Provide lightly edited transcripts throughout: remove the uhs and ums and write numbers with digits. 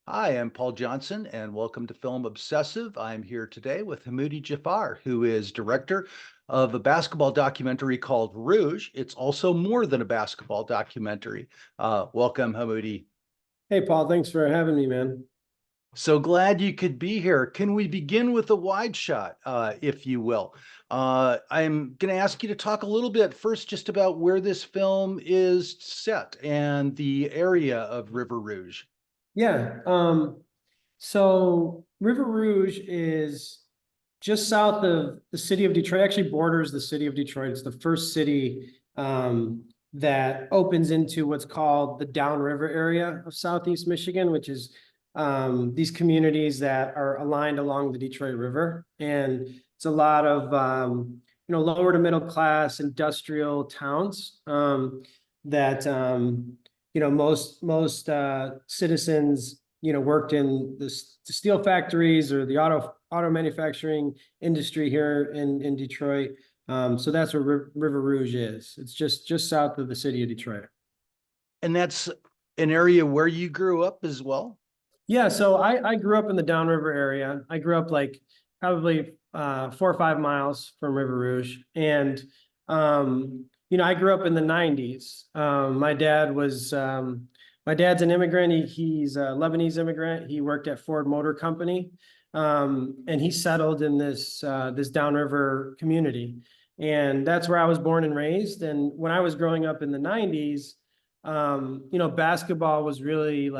Hi, I'm Paul Johnson, and welcome to Film Obsessive. I'm here today with Hamoody Jaafar, who is director of a basketball documentary called Rouge. It's also more than a basketball documentary. Welcome, Hamoody. Hey, Paul, thanks for having me, man. So glad you could be here. Can we begin with a wide shot, if you will? I'm going to ask you to talk a little bit first just about where this film is set and the area of River Rouge. Yeah. So River Rouge is just south of the city of Detroit, actually borders the city of Detroit. It's the first city that opens into what's called the Downriver area of Southeast Michigan, which is these communities that are aligned along the Detroit River. And it's a lot of lower to middle class industrial towns that most citizens worked in the steel factories or the auto manufacturing industry here in Detroit. So that's where River Rouge is. It's just south of the city of Detroit. And that's an area where you grew up as well? Yeah, so I grew up in the Downriver area. I grew up like probably 4 or 5 miles from River Rouge, and I grew up in the '90s. My dad's an immigrant. He's a Lebanese immigrant. He worked at Ford Motor Company, and he settled in this Downriver community, and that's where I was born and raised. And when I was growing up in the '90s, basketball was really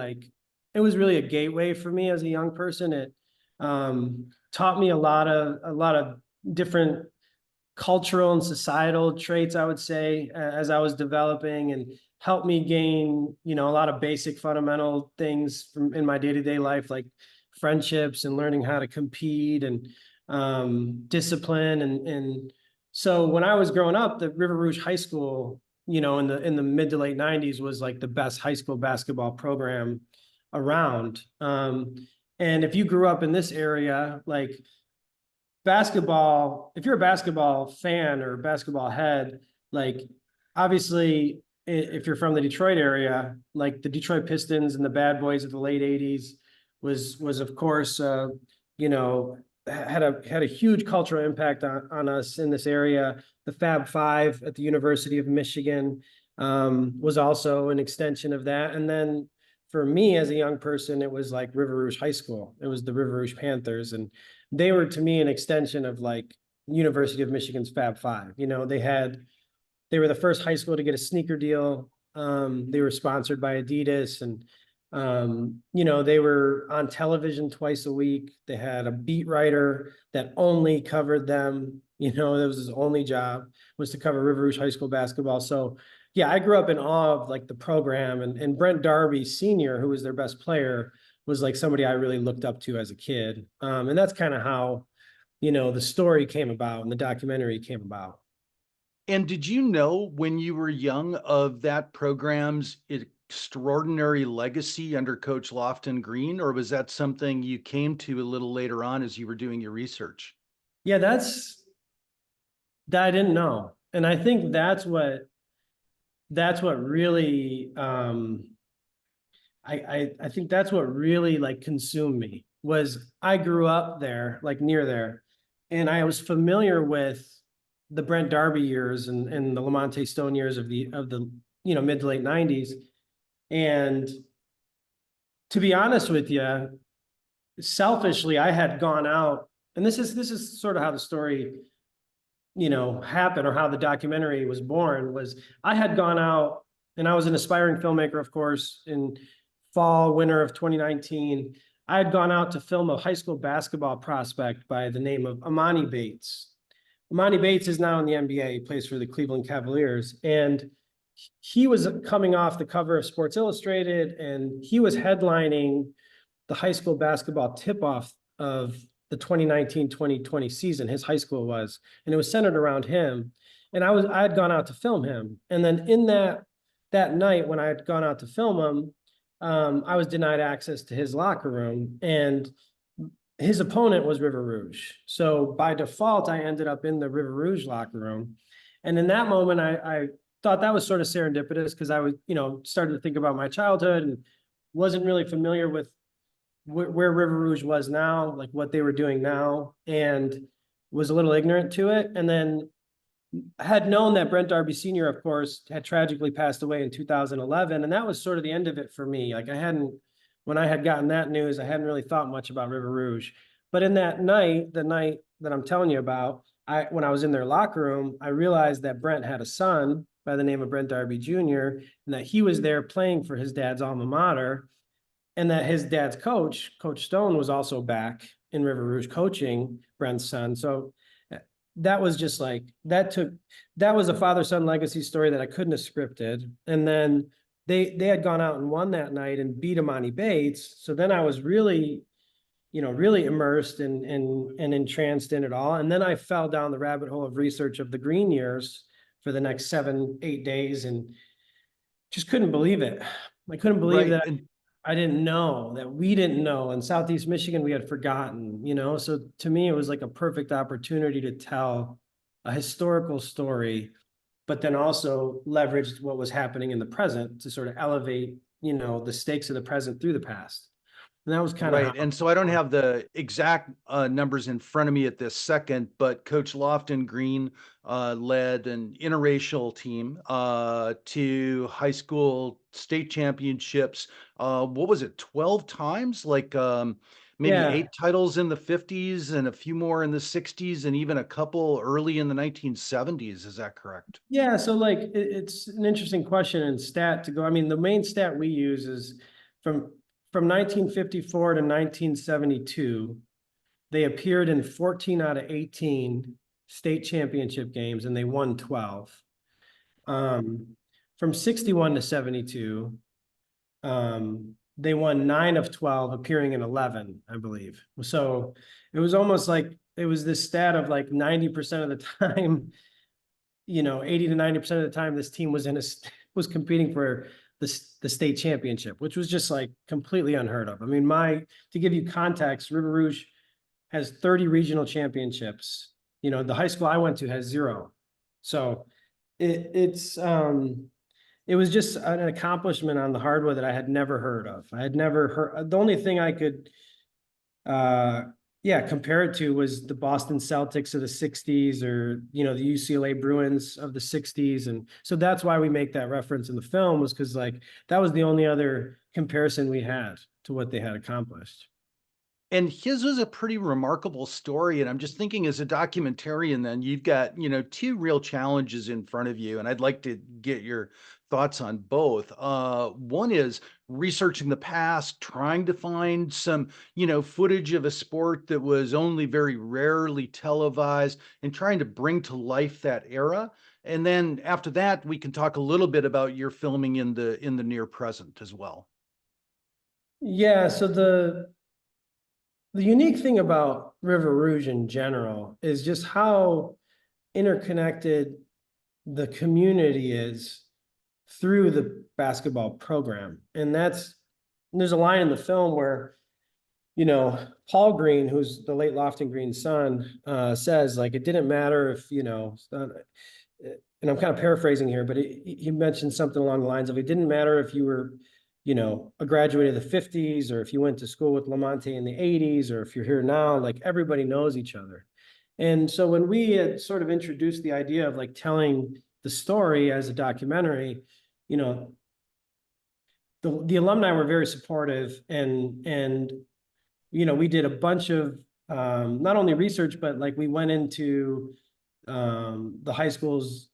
it was really a gateway for me as a young person. It taught me a lot of different cultural and societal traits, I would say, as I was developing, and helped me gain, a lot of basic fundamental things in my day-to-day life, like friendships and learning how to compete and discipline. And so when I was growing up, the River Rouge High School, in the mid to late '90s was like the best high school basketball program around. And if you grew up in this area, like basketball, if you're a basketball fan or a basketball head, like obviously if you're from the Detroit area, like the Detroit Pistons and the Bad Boys of the late '80s was of course had a huge cultural impact on us in this area. The Fab Five at the University of Michigan was also an extension of that. And then for me as a young person, it was like River Rouge High School. It was the River Rouge Panthers, and they were to me an extension of like University of Michigan's Fab Five. They were the first high school to get a sneaker deal. They were sponsored by Adidas, and they were on television twice a week. They had a beat writer that only covered them. That was his only job, was to cover River Rouge High School basketball. So yeah, I grew up in awe of like the program, and Brent Darby Sr., who was their best player, was like somebody I really looked up to as a kid. And that's kind of how, the story came about and the documentary came about. And did you know when you were young of that program's extraordinary legacy under Coach Lofton Green, or was that something you came to a little later on as you were doing your research? Yeah, that I didn't know. And I think that's what really I think that's what really like consumed me. Was I grew up there, like near there, and I was familiar with the Brent Darby years and the Lamonte Stone years of the mid to late '90s. And to be honest with you, selfishly, I had gone out, and this is sort of how the story happened, or how the documentary was born. Was I had gone out, and I was an aspiring filmmaker, of course, in fall, winter of 2019. I had gone out to film a high school basketball prospect by the name of Amani Bates. Amani Bates is now in the NBA. He plays for the Cleveland Cavaliers. And he was coming off the cover of Sports Illustrated, and he was headlining the high school basketball tip-off of the 2019-2020 season. His high school was, and it was centered around him. And I had gone out to film him. And then in that night, when I had gone out to film him, I was denied access to his locker room, and his opponent was River Rouge. So by default, I ended up in the River Rouge locker room. And in that moment, I thought that was sort of serendipitous, because I was, started to think about my childhood and wasn't really familiar with where River Rouge was now, like what they were doing now, and was a little ignorant to it. And then I had known that Brent Darby Sr., of course, had tragically passed away in 2011. And that was sort of the end of it for me. Like when I had gotten that news, I hadn't really thought much about River Rouge. But in that night, the night that I'm telling you about, when I was in their locker room, I realized that Brent had a son by the name of Brent Darby Jr., and that he was there playing for his dad's alma mater, and that his dad's coach, Coach Stone, was also back in River Rouge coaching Brent's son. So that was just like that was a father-son legacy story that I couldn't have scripted. And then they had gone out and won that night and beat Amani Bates. So then I was really, really immersed and entranced in it all. And then I fell down the rabbit hole of research of the green years for the next 7, 8 days and just couldn't believe it. I couldn't believe Right. that And I didn't know, that we didn't know. In Southeast Michigan, we had forgotten, So to me, it was like a perfect opportunity to tell a historical story, but then also leverage what was happening in the present to sort of elevate, the stakes of the present through the past. And that was kind of how. right. And so I don't have the exact numbers in front of me at this second, but Coach Lofton Green led an interracial team to high school state championships. What was it, 12 times? Like maybe Yeah. 8 titles in the 50s and a few more in the 60s and even a couple early in the 1970s. Is that correct? Yeah. So like it's an interesting question and stat to go. I mean, the main stat we use is from from 1954 to 1972. They appeared in 14 out of 18 state championship games and they won 12. Um, from 61 to 72, they won 9 of 12, appearing in 11, I believe. So it was almost like it was this stat of like 90% of the time, 80 to 90% of the time, this team was competing for the state championship, which was just like completely unheard of. I mean, to give you context, River Rouge has 30 regional championships. The high school I went to has 0. So it was just an accomplishment on the hardware that I had never heard of. I had never heard. The only thing I could, compare it to was the Boston Celtics of the '60s, or the UCLA Bruins of the '60s, and so that's why we make that reference in the film, was because like that was the only other comparison we had to what they had accomplished. And his was a pretty remarkable story. And I'm just thinking, as a documentarian, then you've got, two real challenges in front of you. And I'd like to get your thoughts on both. One is researching the past, trying to find some, footage of a sport that was only very rarely televised and trying to bring to life that era. And then after that, we can talk a little bit about your filming in the near present as well. Yeah, so the unique thing about River Rouge in general is just how interconnected the community is through the basketball program. And there's a line in the film where, Paul Green, who's the late Lofton Green's son, says like, it didn't matter if, and I'm kind of paraphrasing here, but he mentioned something along the lines of, it didn't matter if you were, a graduate of the '50s, or if you went to school with Lamonte in the '80s, or if you're here now, like everybody knows each other. And so when we had sort of introduced the idea of like telling the story as a documentary, you know, the alumni were very supportive, and we did a bunch of not only research, but like we went into the high school's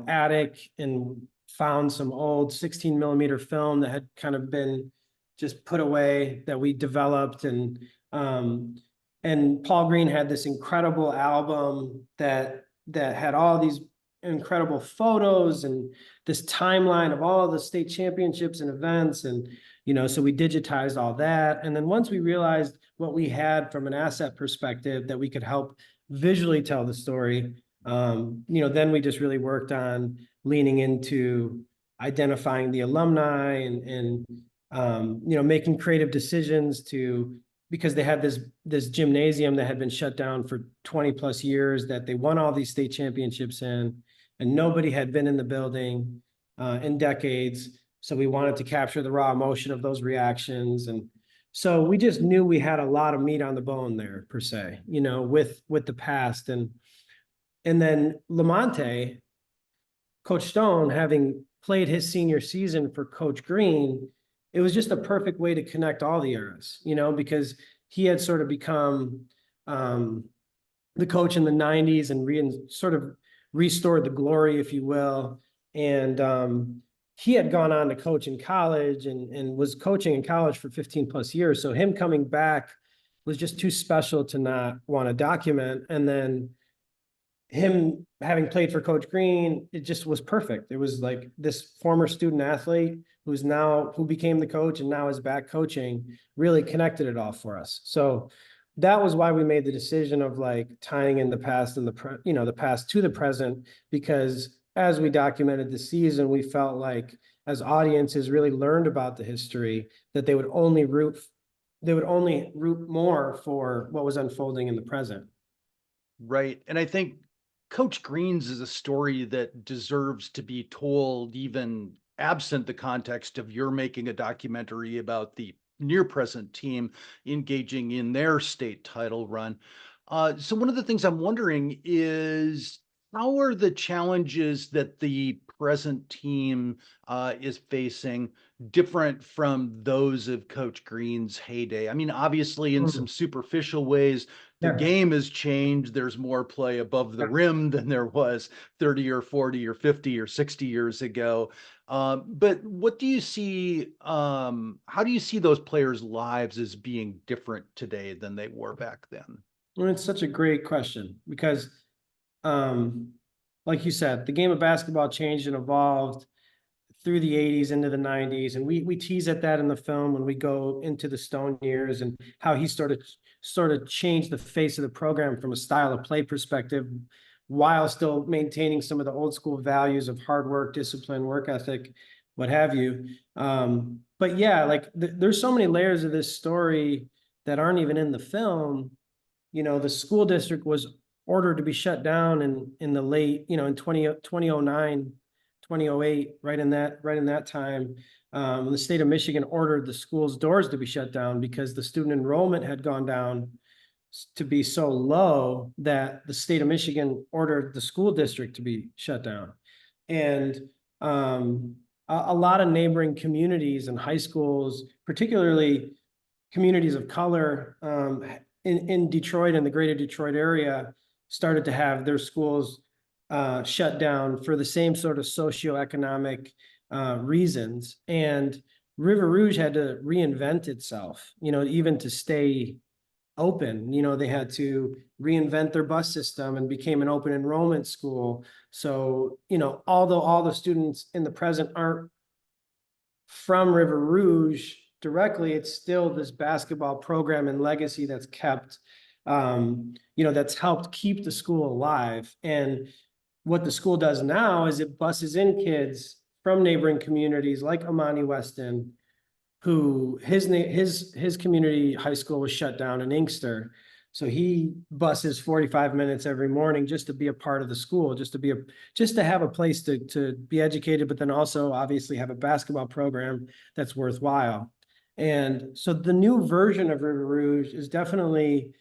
attic and found some old 16 millimeter film that had kind of been just put away, that we developed. And Paul Green had this incredible album that had all these incredible photos and this timeline of all the state championships and events. And so we digitized all that. And then once we realized what we had from an asset perspective, that we could help visually tell the story, then we just really worked on leaning into identifying the alumni and making creative decisions because they had this gymnasium that had been shut down for 20 plus years, that they won all these state championships in, and nobody had been in the building in decades. So we wanted to capture the raw emotion of those reactions. And So we just knew we had a lot of meat on the bone there, per se, with the past. And then Lamonte, Coach Stone, having played his senior season for Coach Green, it was just a perfect way to connect all the eras, because he had sort of become the coach in the 90s and sort of restored the glory, if you will. And he had gone on to coach in college and was coaching in college for 15 plus years. So him coming back was just too special to not want to document. And then him having played for Coach Green, it just was perfect. It was like this former student athlete who became the coach and now is back coaching, really connected it all for us. So that was why we made the decision of like tying in the past and the past to the present, because as we documented the season, we felt like as audiences really learned about the history, that they would only root more for what was unfolding in the present. Right. And I think Coach Green's is a story that deserves to be told, even absent the context of you're making a documentary about the near present team engaging in their state title run. So, one of the things I'm wondering is how are the challenges that the present team is facing different from those of Coach Green's heyday? I mean, obviously, in some Mm. superficial ways, the Yeah. game has changed. There's more play above the Yeah. rim than there was 30 or 40 or 50 or 60 years ago. But what do you see? How do you see those players' lives as being different today than they were back then? Well, it's such a great question because, um, like you said, the game of basketball changed and evolved through the 80s into the 90s. And we tease at that in the film when we go into the Stone years and how he sort of changed the face of the program from a style of play perspective, while still maintaining some of the old school values of hard work, discipline, work ethic, what have you. But yeah, like there's so many layers of this story that aren't even in the film. The school district was ordered to be shut down in the late, in 2009, 2008, right in that time. The state of Michigan ordered the school's doors to be shut down because the student enrollment had gone down to be so low that the state of Michigan ordered the school district to be shut down. And a lot of neighboring communities and high schools, particularly communities of color, in Detroit and the greater Detroit area, started to have their schools shut down for the same sort of socioeconomic reasons. And River Rouge had to reinvent itself, even to stay open. They had to reinvent their bus system and became an open enrollment school. So, although all the students in the present aren't from River Rouge directly, it's still this basketball program and legacy that's kept, that's helped keep the school alive. And what the school does now is it buses in kids from neighboring communities like Amani Weston, who his community high school was shut down in Inkster. So he buses 45 minutes every morning just to be a part of the school, just to have a place to be educated, but then also obviously have a basketball program that's worthwhile. And so the new version of River Rouge is definitely,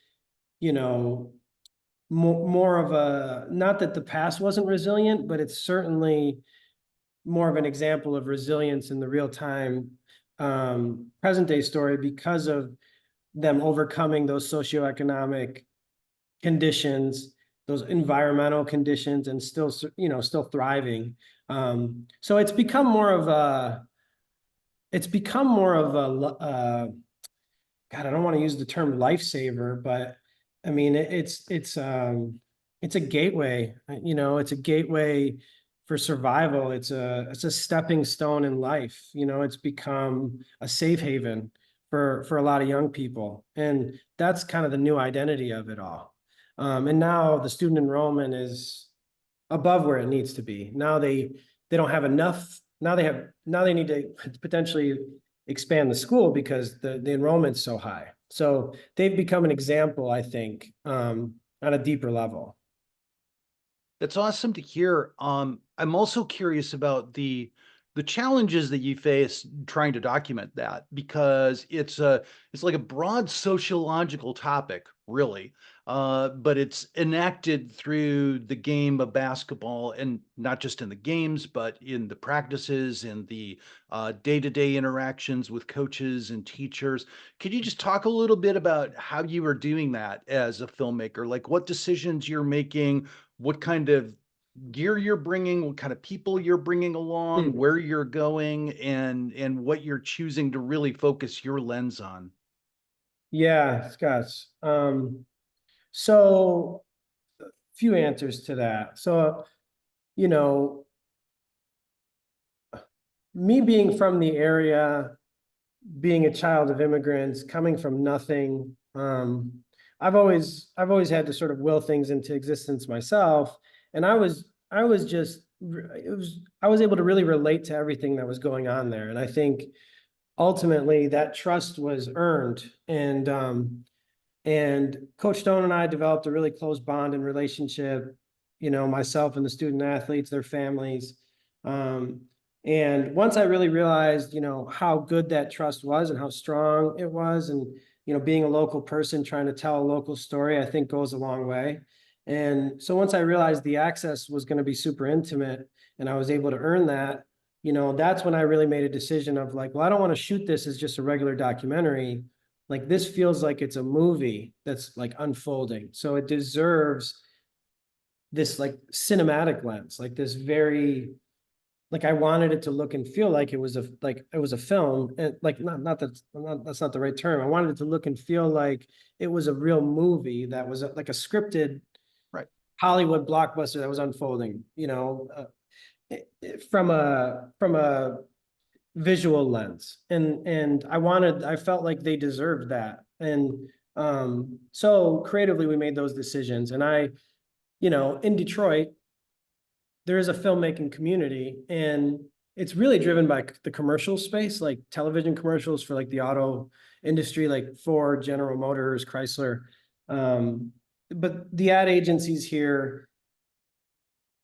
you know, more of a, not that the past wasn't resilient, but it's certainly more of an example of resilience in the real time present day story because of them overcoming those socioeconomic conditions, those environmental conditions, and still thriving. So it's become more of a God, I don't want to use the term lifesaver, but I mean it's a gateway. It's a gateway for survival. It's a stepping stone in life. It's become a safe haven for a lot of young people, and that's kind of the new identity of it all. And now the student enrollment is above where it needs to be. Now they don't have enough. Now they need to potentially expand the school because the enrollment's so high. So they've become an example, I think, on a deeper level. That's awesome to hear. I'm also curious about the the challenges that you face trying to document that, because it's like a broad sociological topic, really, but it's enacted through the game of basketball, and not just in the games, but in the practices, in the day-to-day interactions with coaches and teachers. Could you just talk a little bit about how you are doing that as a filmmaker? Like what decisions you're making, what kind of gear you're bringing, what kind of people you're bringing along, Hmm. where you're going, and what you're choosing to really focus your lens on. Yeah, Scott. So few answers to that. So, you know, me being from the area, being a child of immigrants, coming from nothing, I've always had to sort of will things into existence myself. And I was just, I was able to really relate to everything that was going on there. And I think ultimately that trust was earned. And Coach Stone and I developed a really close bond and relationship, myself and the student athletes, their families. Um, and once I really realized, how good that trust was and how strong it was, and, being a local person trying to tell a local story, I think goes a long way. And so once I realized the access was going to be super intimate and I was able to earn that, that's when I really made a decision of like, well, I don't want to shoot this as just a regular documentary. Like this feels like it's a movie that's like unfolding. So it deserves this like cinematic lens, like this very, like I wanted it to look and feel like it was a film, and like that's not the right term. I wanted it to look and feel like it was a real movie that was like a scripted Right. Hollywood blockbuster that was unfolding, from a visual lens. And I felt like they deserved that. And so creatively we made those decisions. And in Detroit, there is a filmmaking community, and it's really driven by the commercial space, like television commercials for like the auto industry, like Ford, General Motors, Chrysler. But the ad agencies here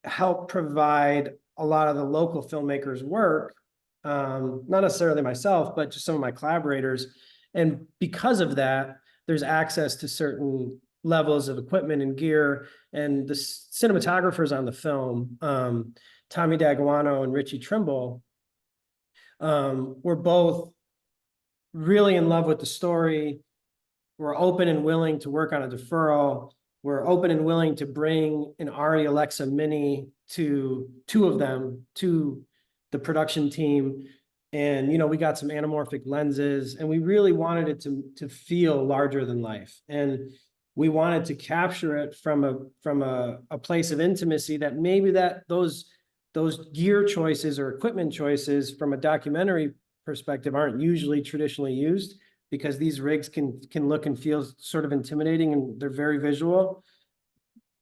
help provide a lot of the local filmmakers work, not necessarily myself, but just some of my collaborators. And because of that, there's access to certain levels of equipment and gear. And the cinematographers on the film, Tommy Daguano and Richie Trimble, were both really in love with the story. We're open and willing to work on a deferral. We're open and willing to bring an Arri Alexa Mini to two of them to the production team. And, we got some anamorphic lenses, and we really wanted it to feel larger than life. And we wanted to capture it from a place of intimacy that maybe those gear choices or equipment choices from a documentary perspective aren't usually traditionally used, because these rigs can look and feel sort of intimidating, and they're very visual.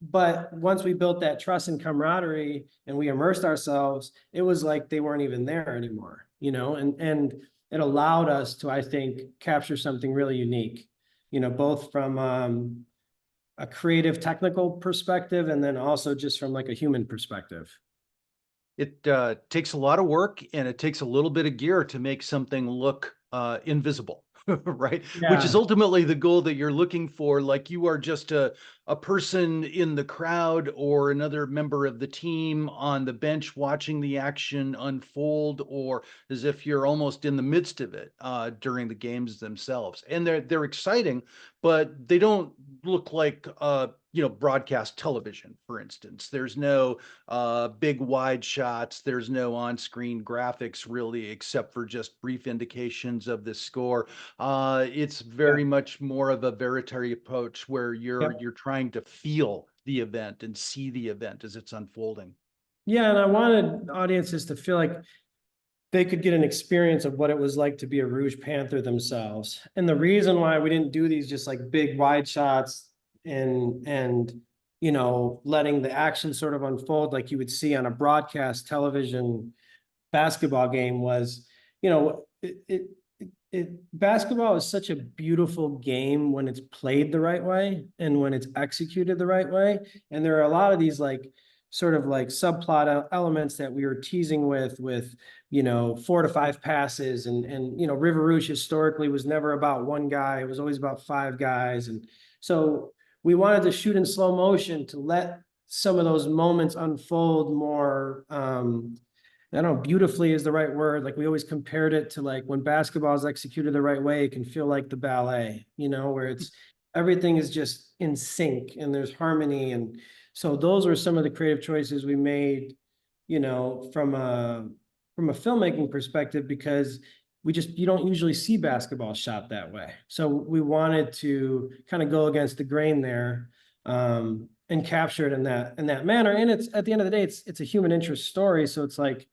But once we built that trust and camaraderie and we immersed ourselves, it was like they weren't even there anymore, and it allowed us to, I think, capture something really unique, both from a creative technical perspective and then also just from like a human perspective. It takes a lot of work, and it takes a little bit of gear to make something look invisible, right? Which is Yeah. ultimately the goal that you're looking for. Like you are just a person in the crowd or another member of the team on the bench watching the action unfold, or as if you're almost in the midst of it during the games themselves. And they're exciting, but they don't look like broadcast television, for instance. There's no big wide shots. There's no on-screen graphics really, except for just brief indications of the score. It's Yeah. very much more of a veritarian approach where Yep. you're trying to feel the event and see the event as it's unfolding. Yeah, and I wanted audiences to feel like they could get an experience of what it was like to be a Rouge Panther themselves. And the reason why we didn't do these just like big wide shots and letting the action sort of unfold like you would see on a broadcast television basketball game was, basketball is such a beautiful game when it's played the right way and when it's executed the right way. And there are a lot of these like sort of like subplot elements that we were teasing with, 4 to 5 passes. And, River Rouge historically was never about one guy. It was always about 5 guys. And so we wanted to shoot in slow motion to let some of those moments unfold more, I don't know, beautifully is the right word. Like we always compared it to like when basketball is executed the right way, it can feel like the ballet, where it's everything is just in sync and there's harmony. And so those were some of the creative choices we made, from a filmmaking perspective, because you don't usually see basketball shot that way. So we wanted to kind of go against the grain there, and capture it in that manner. And it's at the end of the day, it's a human interest story. So it's like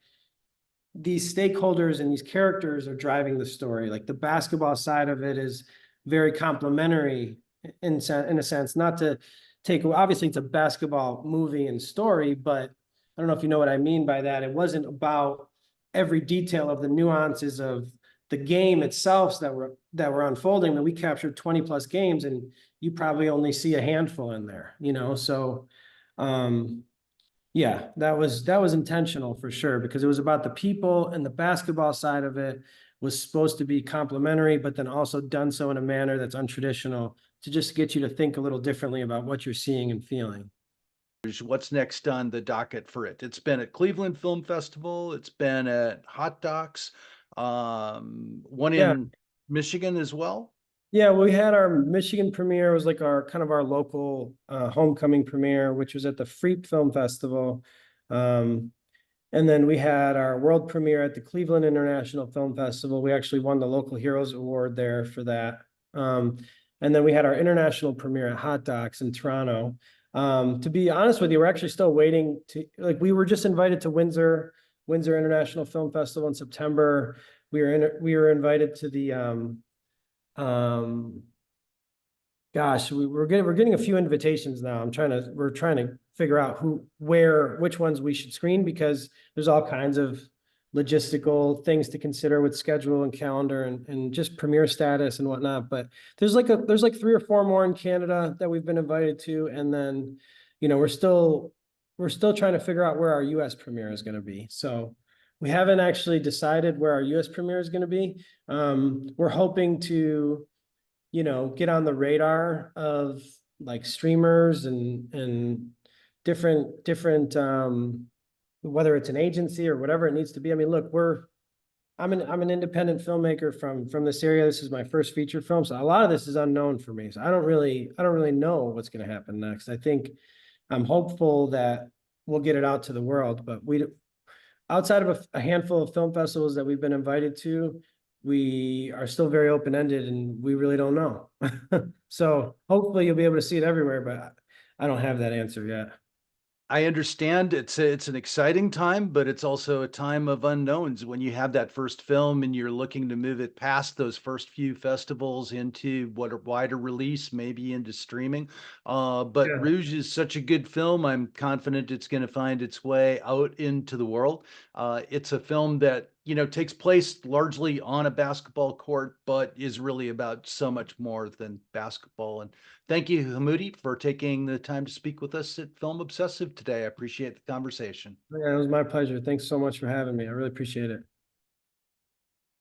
these stakeholders and these characters are driving the story. Like the basketball side of it is very complementary in a sense, not to take, obviously it's a basketball movie and story, but I don't know if you know what I mean by that. It wasn't about every detail of the nuances of the game itself that were unfolding. That we captured 20 plus games, and you probably only see a handful in there, So, yeah, that was intentional for sure, because it was about the people, and the basketball side of it was supposed to be complementary, but then also done so in a manner that's untraditional to just get you to think a little differently about what you're seeing and feeling. What's next on the docket for it? It's been at Cleveland Film Festival. It's been at Hot Docs, one Yeah. in Michigan as well. Yeah, we had our Michigan premiere. It was like our kind of our local homecoming premiere, which was at the Freep Film Festival. Um, and then we had our world premiere at the Cleveland International Film Festival. We actually won the Local Heroes Award there for that. And then we had our international premiere at Hot Docs in Toronto. To be honest with you, we're actually still waiting to, like, we were just invited to Windsor International Film Festival in September. We were invited to the um, gosh, we're getting a few invitations now. We're trying to figure out which ones we should screen, because there's all kinds of logistical things to consider with schedule and calendar and just premiere status and whatnot. But there's like 3 or 4 more in Canada that we've been invited to. And then, we're still trying to figure out where our US premiere is going to be. So we haven't actually decided where our US premiere is going to be. We're hoping to, get on the radar of like streamers and different whether it's an agency or whatever it needs to be. I mean, look, I'm an independent filmmaker from this area. This is my first feature film, so a lot of this is unknown for me. So I don't really know what's going to happen next. I'm hopeful that we'll get it out to the world, but outside of a handful of film festivals that we've been invited to, we are still very open-ended and we really don't know. So hopefully you'll be able to see it everywhere, but I don't have that answer yet. I understand it's an exciting time, but it's also a time of unknowns when you have that first film and you're looking to move it past those first few festivals into what a wider release, maybe into streaming. But Yeah. Rouge is such a good film. I'm confident it's going to find its way out into the world. It's a film that, takes place largely on a basketball court, but is really about so much more than basketball. And thank you, Hamoody, for taking the time to speak with us at Film Obsessive today. I appreciate the conversation. Yeah, it was my pleasure. Thanks so much for having me. I really appreciate it.